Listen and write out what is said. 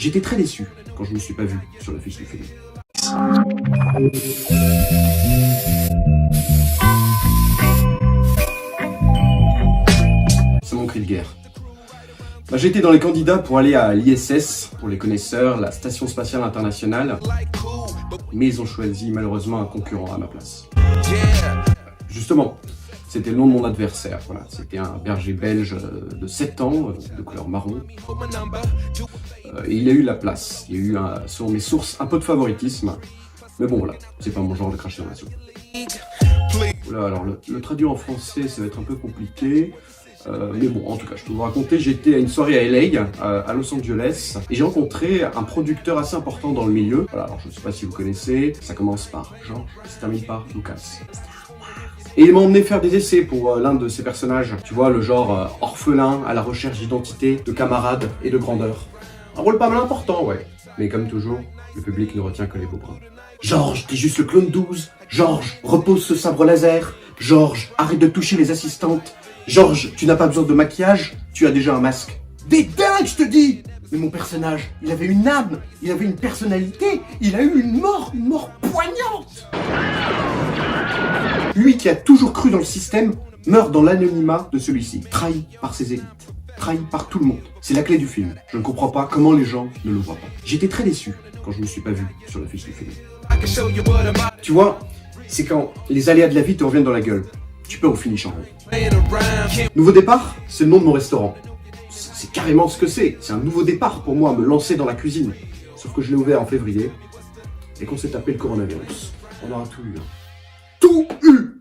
J'étais très déçu quand je ne me suis pas vu sur la fiche du film. C'est mon cri de guerre. J'ai été dans les candidats pour aller à l'ISS, pour les connaisseurs, la Station Spatiale Internationale, mais ils ont choisi malheureusement un concurrent à ma place. Justement, c'était le nom de mon adversaire, voilà. C'était un berger belge de 7 ans, de couleur marron, et il a eu la place. Il y a eu, sur mes sources, un peu de favoritisme, mais bon voilà, c'est pas mon genre de cracher dans la soupe. Voilà, alors le traduire en français, ça va être un peu compliqué. Mais bon, en tout cas, je peux vous raconter, j'étais à une soirée à LA, à Los Angeles, et j'ai rencontré un producteur assez important dans le milieu. Voilà, alors je ne sais pas si vous connaissez, ça commence par Jean, ça se termine par Lucas. Et il m'a emmené faire des essais pour l'un de ses personnages. Tu vois, le genre orphelin à la recherche d'identité, de camarades et de grandeur. Un rôle pas mal important, ouais. Mais comme toujours, le public ne retient que les beaux brins. Georges, t'es juste le clone 12. Georges, repose ce sabre laser. Georges, arrête de toucher les assistantes. Georges, tu n'as pas besoin de maquillage, tu as déjà un masque. Des dingues, je te dis! Mais mon personnage, il avait une âme, il avait une personnalité, il a eu une mort poignante! Lui qui a toujours cru dans le système, meurt dans l'anonymat de celui-ci, trahi par ses élites, trahi par tout le monde. C'est la clé du film. Je ne comprends pas comment les gens ne le voient pas. J'étais très déçu quand je ne me suis pas vu sur la fiche du film. Tu vois, c'est quand les aléas de la vie te reviennent dans la gueule. Tu peux au finish en rond. Nouveau départ, c'est le nom de mon restaurant. C'est carrément ce que c'est. C'est un nouveau départ pour moi, me lancer dans la cuisine. Sauf que je l'ai ouvert en février et qu'on s'est tapé le coronavirus. On aura tout eu. Hein. Tout eu!